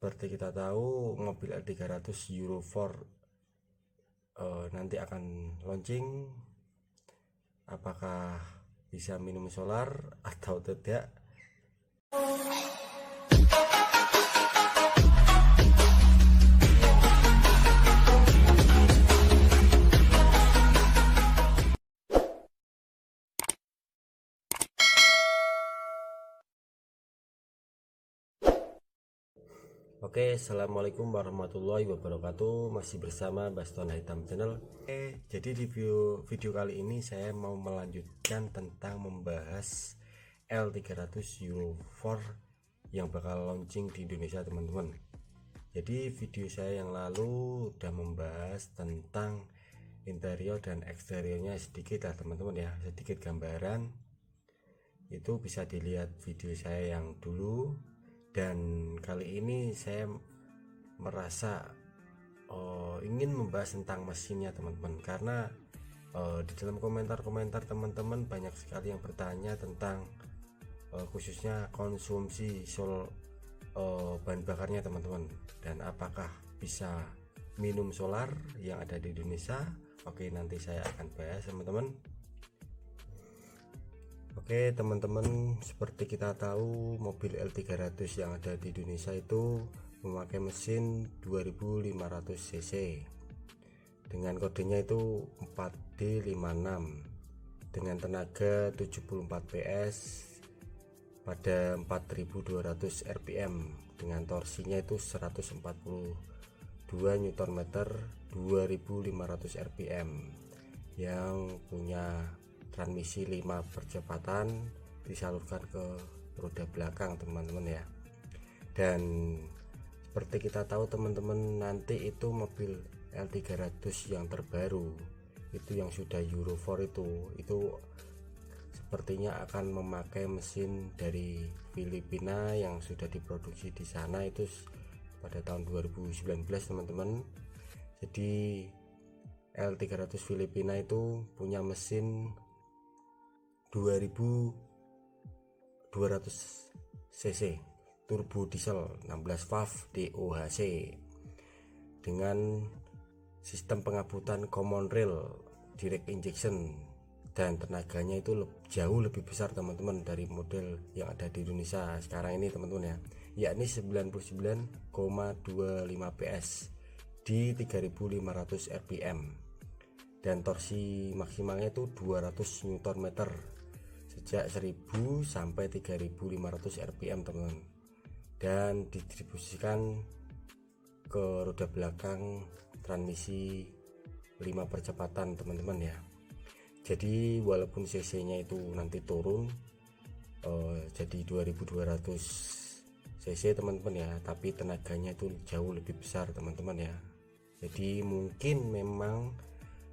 Seperti kita tahu, mobil L300 Euro 4 nanti akan launching. Apakah bisa minum solar atau tidak? Oke, assalamualaikum warahmatullahi wabarakatuh. Masih bersama Baston Hitam Channel. Jadi di video kali ini saya mau melanjutkan tentang membahas L300 Euro 4 yang bakal launching di Indonesia, teman-teman. Jadi video saya yang lalu udah membahas tentang interior dan eksteriornya sedikit lah, teman-teman ya, sedikit gambaran. Itu bisa dilihat video saya yang dulu. Dan kali ini saya merasa ingin membahas tentang mesinnya, teman-teman, karena di dalam komentar-komentar teman-teman banyak sekali yang bertanya tentang khususnya konsumsi bahan bakarnya, teman-teman, dan apakah bisa minum solar yang ada di Indonesia. Oke, nanti saya akan bahas, teman-teman. Oke teman-teman, seperti kita tahu mobil L300 yang ada di Indonesia itu memakai mesin 2500 cc dengan kodenya itu 4D56 dengan tenaga 74 PS pada 4200 rpm dengan torsinya itu 142 Nm 2500 rpm yang punya transmisi 5 percepatan disalurkan ke roda belakang, teman-teman ya. Dan seperti kita tahu, teman-teman, nanti itu mobil L300 yang terbaru itu yang sudah Euro 4 itu sepertinya akan memakai mesin dari Filipina yang sudah diproduksi di sana itu pada tahun 2019, teman-teman. Jadi L300 Filipina itu punya mesin 2200 cc turbo diesel 16 valve DOHC dengan sistem pengabutan common rail direct injection, dan tenaganya itu jauh lebih besar, teman-teman, dari model yang ada di Indonesia sekarang ini, teman-teman ya, yakni 99,25 PS di 3500 rpm dan torsi maksimalnya itu 200 Nm sejak 1000 sampai 3500 rpm, teman-teman, dan didistribusikan ke roda belakang transmisi 5 percepatan, teman-teman ya. Jadi walaupun cc nya itu nanti turun jadi 2200 cc, teman-teman ya, tapi tenaganya itu jauh lebih besar, teman-teman ya. Jadi mungkin memang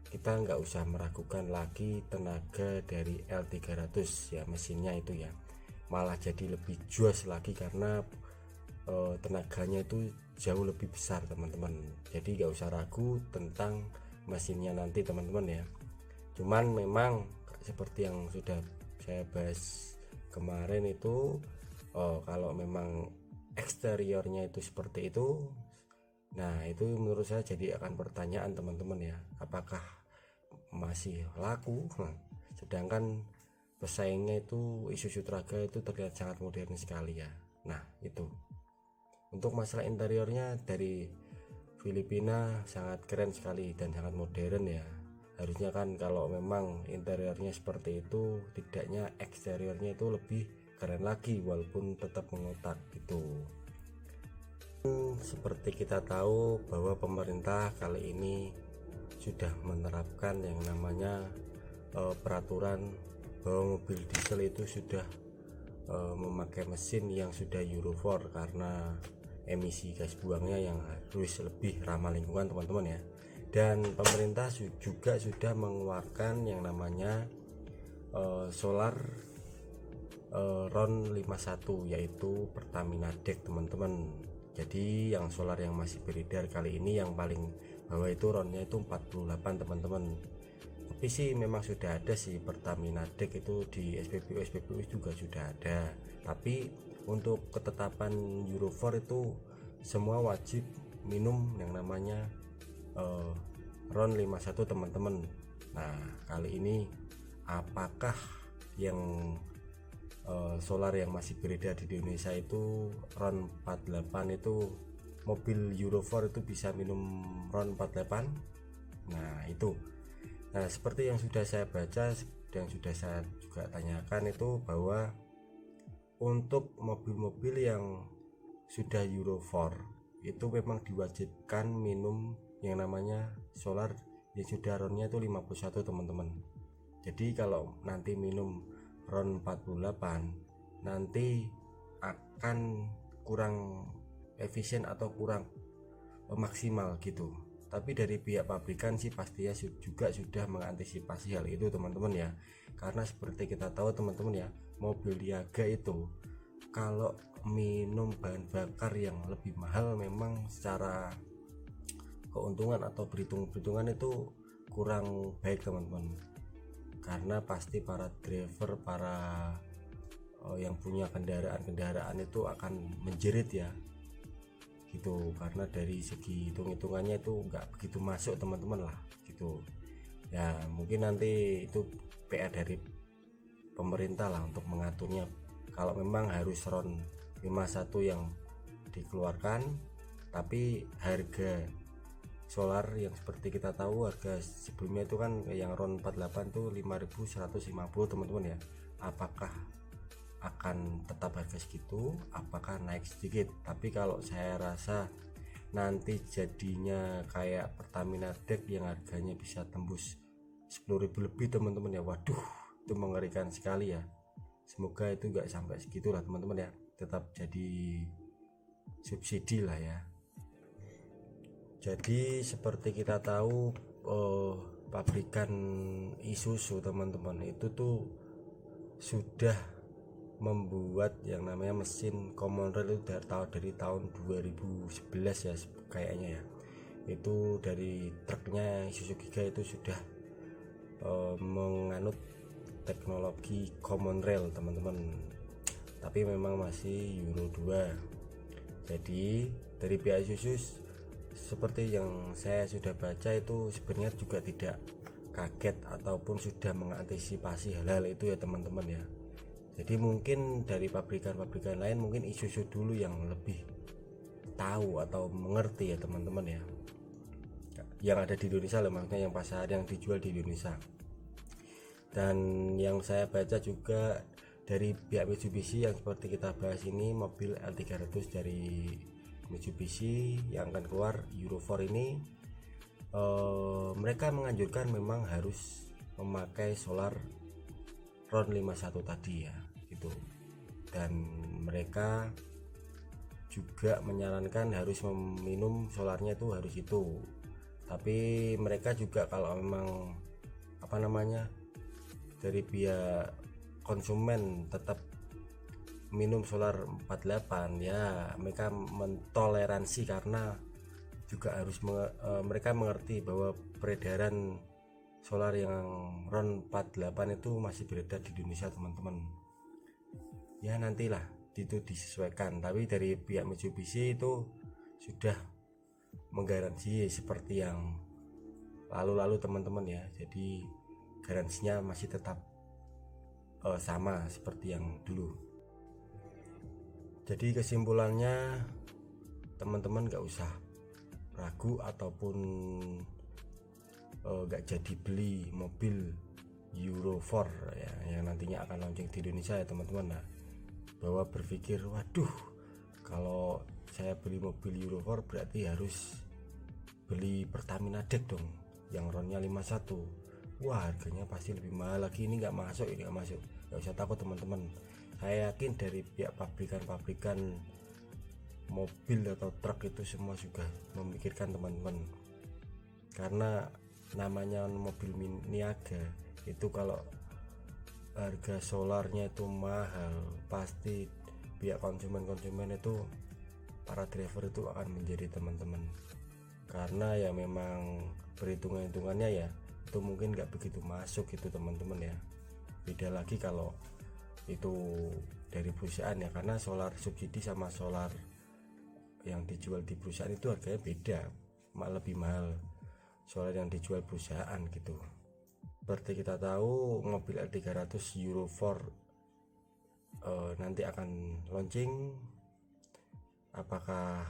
kita nggak usah meragukan lagi tenaga dari L300 ya, mesinnya itu ya, malah jadi lebih juas lagi karena tenaganya itu jauh lebih besar, teman-teman. Jadi nggak usah ragu tentang mesinnya nanti, teman-teman ya. Cuman memang seperti yang sudah saya bahas kemarin itu, kalau memang eksteriornya itu seperti itu, nah itu menurut saya jadi akan pertanyaan, teman-teman ya, apakah masih laku? Sedangkan pesaingnya itu Isuzu Traga itu terlihat sangat modern sekali ya. Nah itu untuk masalah interiornya dari Filipina sangat keren sekali dan sangat modern ya. Harusnya kan kalau memang interiornya seperti itu, tidaknya eksteriornya itu lebih keren lagi walaupun tetap mengotak gitu. Seperti kita tahu bahwa pemerintah kali ini sudah menerapkan yang namanya peraturan bahwa mobil diesel itu sudah memakai mesin yang sudah Euro 4 karena emisi gas buangnya yang harus lebih ramah lingkungan, teman-teman ya. Dan pemerintah juga sudah mengeluarkan yang namanya solar RON 51, yaitu Pertamina DEK, teman-teman. Jadi yang solar yang masih beredar kali ini yang paling bawah itu RON-nya itu 48, teman-teman. Tapi sih memang sudah ada sih Pertamina DEK itu di SPBU juga sudah ada. Tapi untuk ketetapan Euro 4 itu semua wajib minum yang namanya RON 51 teman-teman. Nah kali ini apakah yang solar yang masih beredar di Indonesia itu RON 48 itu mobil Euro 4 itu bisa minum RON 48? Nah itu, nah seperti yang sudah saya baca dan sudah saya juga tanyakan itu bahwa untuk mobil-mobil yang sudah Euro 4 itu memang diwajibkan minum yang namanya solar yang sudah RON-nya itu 51 teman-teman. Jadi kalau nanti minum RON 48 nanti akan kurang efisien atau kurang maksimal gitu. Tapi dari pihak pabrikan sih pastinya juga sudah mengantisipasi hal itu teman-teman ya. Karena seperti kita tahu teman-teman ya, mobil niaga itu kalau minum bahan bakar yang lebih mahal memang secara keuntungan atau perhitungan itu kurang baik teman-teman. Karena pasti para driver, para yang punya kendaraan itu akan menjerit ya gitu, karena dari segi hitung-hitungannya itu nggak begitu masuk teman-teman lah gitu ya. Mungkin nanti itu PR dari pemerintah lah untuk mengaturnya, kalau memang harus RON 51 yang dikeluarkan, tapi harga solar yang seperti kita tahu harga sebelumnya itu kan yang RON 48 tuh 5.150 teman-teman ya. Apakah akan tetap harga segitu, apakah naik sedikit? Tapi kalau saya rasa nanti jadinya kayak Pertamina Dex yang harganya bisa tembus 10.000 lebih teman-teman ya. Waduh, itu mengerikan sekali ya. Semoga itu enggak sampai segitulah teman-teman ya, tetap jadi subsidi lah ya. Jadi seperti kita tahu pabrikan Isuzu teman-teman itu tuh sudah membuat yang namanya mesin common rail itu dari tahun 2011 ya kayaknya ya. Itu dari truknya Isuzu Giga itu sudah menganut teknologi common rail teman-teman, tapi memang masih Euro 2. Jadi dari pihak Isuzu seperti yang saya sudah baca itu sebenarnya juga tidak kaget ataupun sudah mengantisipasi hal-hal itu ya teman-teman ya. Jadi mungkin dari pabrikan-pabrikan lain mungkin Isuzu dulu yang lebih tahu atau mengerti ya teman-teman ya, yang ada di Indonesia lah, maksudnya yang pasar yang dijual di Indonesia. Dan yang saya baca juga dari pihak Mitsubishi yang seperti kita bahas ini, mobil L300 dari Mitsubishi yang akan keluar Euro 4 ini, mereka menganjurkan memang harus memakai solar RON 51 tadi ya gitu. Dan mereka juga menyarankan harus meminum solarnya itu harus itu. Tapi mereka juga kalau memang dari pihak konsumen tetap minum solar 48 ya, mereka mentoleransi karena juga harus mereka mengerti bahwa peredaran solar yang RON 48 itu masih beredar di Indonesia teman-teman ya. Nantilah itu disesuaikan, tapi dari pihak Mitsubishi itu sudah menggaransi seperti yang lalu-lalu teman-teman ya. Jadi garansinya masih tetap sama seperti yang dulu. Jadi kesimpulannya teman-teman gak usah ragu ataupun gak jadi beli mobil Euro 4 ya, yang nantinya akan launching di Indonesia ya teman-teman. Nah, bahwa berpikir waduh kalau saya beli mobil Euro 4 berarti harus beli Pertamina Dex dong yang RON-nya 51. Wah harganya pasti lebih mahal lagi, ini nggak masuk, nggak usah takut teman-teman. Saya yakin dari pihak pabrikan mobil atau truk itu semua juga memikirkan teman-teman, karena namanya mobil niaga itu kalau harga solarnya itu mahal pasti pihak konsumen itu para driver itu akan menjadi teman-teman, karena ya memang perhitungannya ya itu mungkin nggak begitu masuk gitu teman-teman ya. Beda lagi kalau itu dari perusahaan ya, karena solar subsidi sama solar yang dijual di perusahaan itu harganya beda, lebih mahal soalnya yang dijual perusahaan gitu. Seperti kita tahu mobil L300 Euro 4 nanti akan launching. Apakah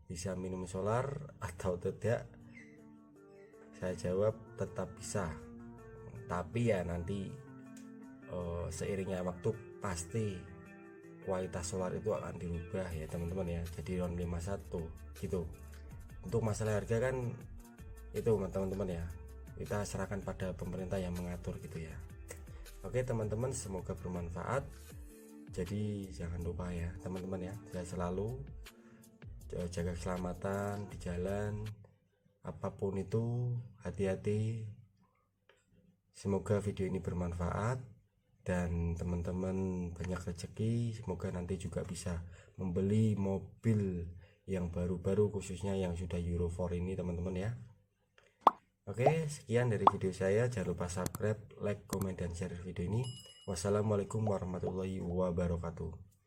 bisa minum solar atau tidak? Saya jawab tetap bisa, tapi ya nanti seiringnya waktu pasti kualitas solar itu akan dirubah ya teman-teman ya, jadi RON 51 gitu. Untuk masalah harga kan itu teman-teman ya, kita serahkan pada pemerintah yang mengatur gitu ya. Oke teman-teman, semoga bermanfaat. Jadi jangan lupa ya teman-teman ya, saya selalu jaga keselamatan di jalan, apapun itu hati-hati. Semoga video ini bermanfaat dan teman-teman banyak rezeki. Semoga nanti juga bisa membeli mobil yang baru-baru, khususnya yang sudah Euro 4 ini teman-teman ya. Oke, sekian dari video saya. Jangan lupa subscribe, like, komen, dan share video ini. Wassalamualaikum warahmatullahi wabarakatuh.